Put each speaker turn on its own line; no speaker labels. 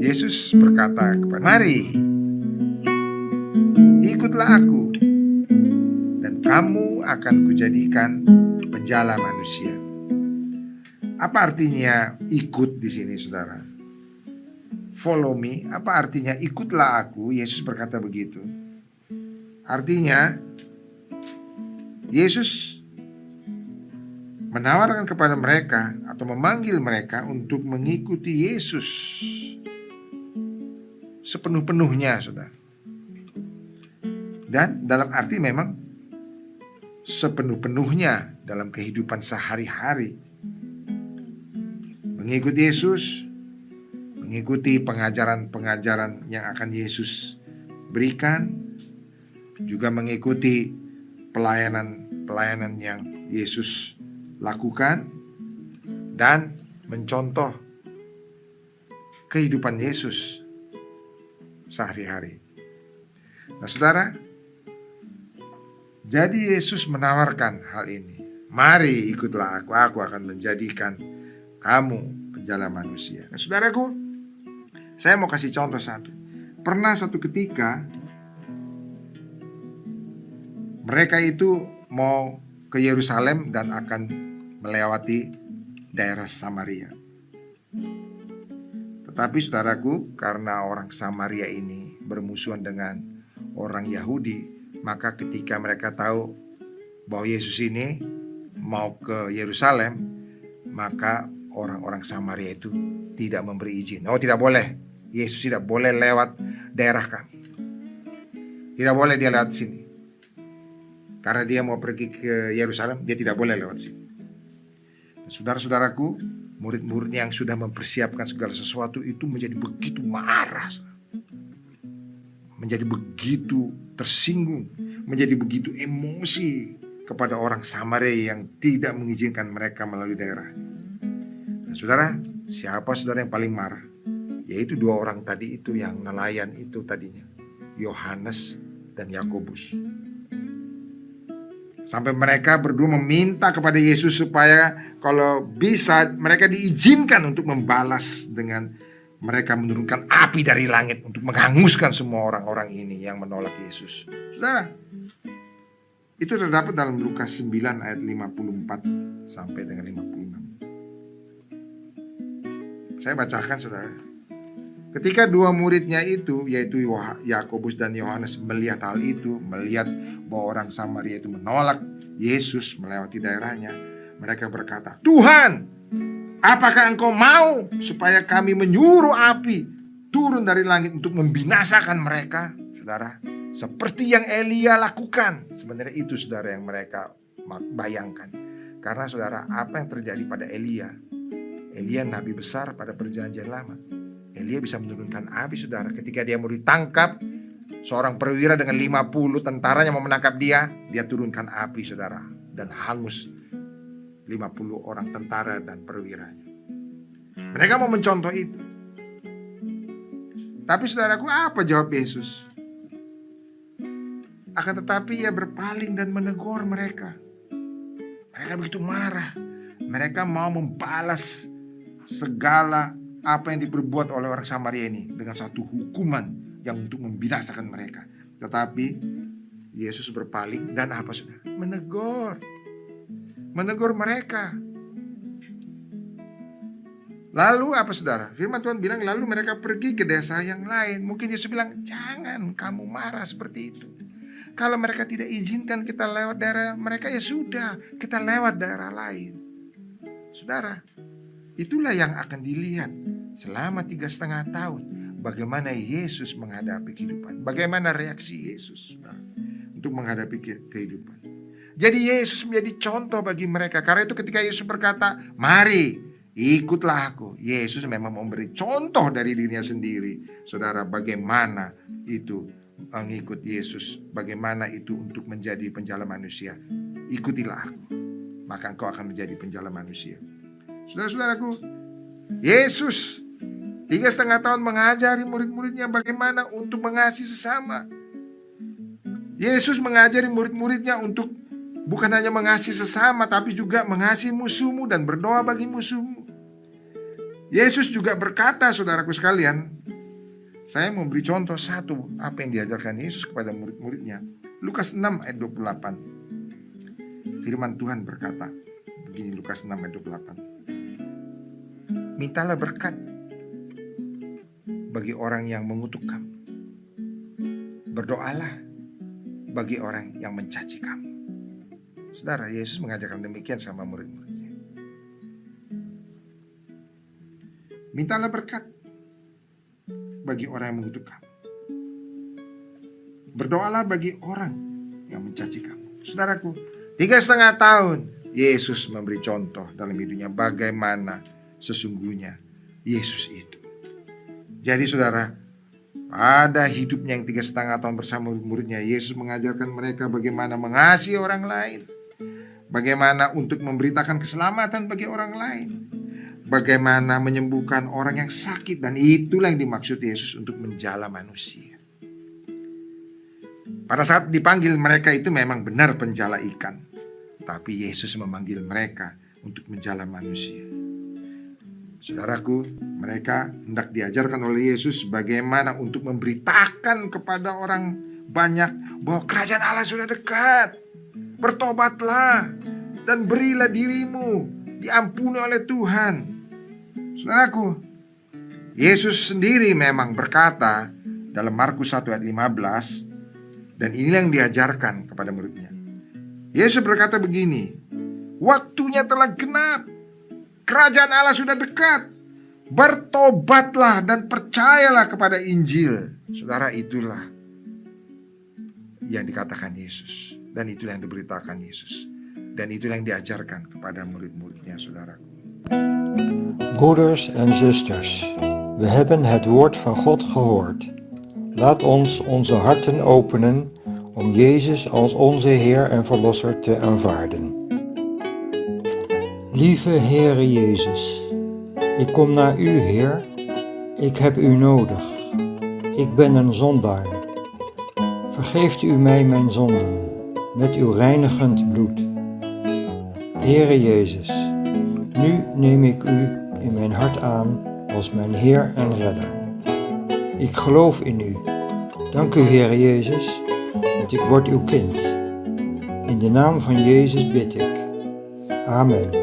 Yesus berkata kepada, "Mari, ikutlah aku, dan kamu akan kujadikan penjala manusia." Apa artinya ikut di sini, saudara? Follow me. Apa artinya ikutlah aku? Yesus berkata begitu. Artinya, Yesus menawarkan kepada mereka atau memanggil mereka untuk mengikuti Yesus sepenuh-penuhnya, saudara. Dan dalam arti memang sepenuh-penuhnya dalam kehidupan sehari-hari. Mengikuti Yesus, mengikuti pengajaran-pengajaran yang akan Yesus berikan, juga mengikuti pelayanan-pelayanan yang Yesus lakukan, dan mencontoh kehidupan Yesus sehari-hari. Nah, saudara, jadi Yesus menawarkan hal ini. Mari ikutlah aku akan menjadikan kamu penjala manusia. Nah, saudaraku, saya mau kasih contoh satu. Pernah suatu ketika mereka itu mau ke Yerusalem dan akan melewati daerah Samaria. Tetapi saudaraku, karena orang Samaria ini bermusuhan dengan orang Yahudi, maka ketika mereka tahu bahwa Yesus ini mau ke Yerusalem, maka orang-orang Samaria itu tidak memberi izin. Oh, tidak boleh. Yesus tidak boleh lewat daerah kami. Tidak boleh dia lewat sini. Karena dia mau pergi ke Yerusalem, dia tidak boleh lewat sini. Saudara-saudaraku, murid-muridnya yang sudah mempersiapkan segala sesuatu itu menjadi begitu marah, menjadi begitu tersinggung, menjadi begitu emosi kepada orang Samaria yang tidak mengizinkan mereka melalui daerahnya. Nah, saudara, siapa saudara yang paling marah? Yaitu dua orang tadi itu yang nelayan itu tadinya, Yohanes dan Yakobus. Sampai mereka berdua meminta kepada Yesus supaya kalau bisa mereka diizinkan untuk membalas dengan mereka menurunkan api dari langit untuk menghanguskan semua orang-orang ini yang menolak Yesus. Saudara, itu terdapat dalam Lukas 9 ayat 54 sampai dengan 56. Saya bacakan, saudara. Ketika dua muridnya itu, yaitu Yakobus dan Yohanes, melihat hal itu, melihat bahwa orang Samaria itu menolak Yesus melewati daerahnya, mereka berkata, "Tuhan, apakah Engkau mau supaya kami menyuruh api turun dari langit untuk membinasakan mereka?" Saudara, seperti yang Elia lakukan. Sebenarnya itu, saudara, yang mereka bayangkan. Karena saudara, apa yang terjadi pada Elia? Elia nabi besar pada perjanjian lama. Elia bisa menurunkan api, saudara. Ketika dia mau ditangkap, seorang perwira dengan 50 tentaranya mau menangkap dia turunkan api, saudara, dan hangus 50 orang tentara dan perwiranya. Mereka mau mencontoh itu. Tapi saudaraku, apa jawab Yesus? Akan tetapi ia berpaling dan menegur mereka. Mereka begitu marah. Mereka mau membalas segala apa yang diperbuat oleh orang Samaria ini dengan satu hukuman yang untuk membinasakan mereka. Tetapi Yesus berpaling dan apa, saudara? Menegur mereka. Lalu apa, saudara? Firman Tuhan bilang lalu mereka pergi ke desa yang lain. Mungkin Yesus bilang, jangan kamu marah seperti itu. Kalau mereka tidak izinkan kita lewat daerah mereka, ya sudah, kita lewat daerah lain. Saudara, itulah yang akan dilihat selama 3,5 tahun. Bagaimana Yesus menghadapi kehidupan. Bagaimana reaksi Yesus untuk menghadapi kehidupan. Jadi Yesus menjadi contoh bagi mereka. Karena itu ketika Yesus berkata, "Mari, ikutlah aku." Yesus memang memberi contoh dari dirinya sendiri. Saudara, bagaimana itu mengikut Yesus. Bagaimana itu untuk menjadi penjala manusia. Ikutilah aku, maka engkau akan menjadi penjala manusia. Saudara-saudaraku, Yesus 3,5 tahun mengajari murid-muridnya bagaimana untuk mengasihi sesama. Yesus mengajari murid-muridnya untuk Bukan hanya mengasihi sesama, tapi juga mengasihi musuhmu dan berdoa bagi musuhmu. Yesus juga berkata, saudaraku sekalian, saya mau beri contoh satu apa yang diajarkan Yesus kepada murid-muridnya. Lukas 6 ayat 28. Firman Tuhan berkata, begini Lukas 6 ayat 28. Mintalah berkat bagi orang yang mengutuk kamu. Berdoalah bagi orang yang mencaci kamu. Saudara, Yesus mengajarkan demikian sama murid-muridnya. Mintalah berkat bagi orang yang mengutuk kamu. Berdoalah bagi orang yang mencaci kamu. Saudaraku, 3,5 tahun Yesus memberi contoh dalam hidupnya bagaimana sesungguhnya Yesus itu. Jadi saudara, pada hidupnya yang 3,5 tahun bersama murid-muridnya, Yesus mengajarkan mereka bagaimana mengasihi orang lain, bagaimana untuk memberitakan keselamatan bagi orang lain, bagaimana menyembuhkan orang yang sakit, dan itulah yang dimaksud Yesus untuk menjala manusia. Pada saat dipanggil mereka itu memang benar penjala ikan, tapi Yesus memanggil mereka untuk menjala manusia. Saudaraku, mereka hendak diajarkan oleh Yesus bagaimana untuk memberitakan kepada orang banyak bahwa kerajaan Allah sudah dekat. Bertobatlah dan berilah dirimu diampuni oleh Tuhan. Saudaraku, Yesus sendiri memang berkata dalam Markus 1 ayat 15, dan inilah yang diajarkan kepada muridnya. Yesus berkata begini, waktunya telah genap, kerajaan Allah sudah dekat, bertobatlah dan percayalah kepada Injil. Saudara, itulah yang dikatakan Yesus, dan itulah yang diberitakan Yesus, dan itulah yang diajarkan kepada murid-muridnya, saudaraku.
Broeders en zusters, we hebben het woord van God gehoord. Laat ons onze harten openen om Jezus als onze Heer en Verlosser te aanvaarden.
Lieve Heere Jezus, ik kom naar U, Heer. Ik heb U nodig. Ik ben een zondaar. Vergeeft U mij mijn zonden met Uw reinigend bloed. Heere Jezus, nu neem ik U in mijn hart aan als mijn Heer en Redder. Ik geloof in U. Dank U, Heere Jezus, want ik word Uw kind. In de naam van Jezus bid ik. Amen.